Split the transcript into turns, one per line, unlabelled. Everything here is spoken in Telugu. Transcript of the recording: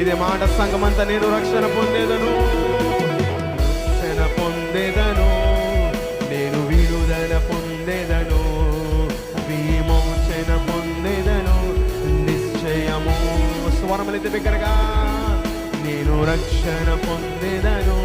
ఇదే మాట సంఘమంతా, నేను రక్షణ పొందేదను, రక్షణ పొందేదను, నేను విడుదల పొందేదను, విమోచన పొందేదను నిశ్చయము. స్వరములైతే బిగ్గరగా, నేను రక్షణ పొందేదను,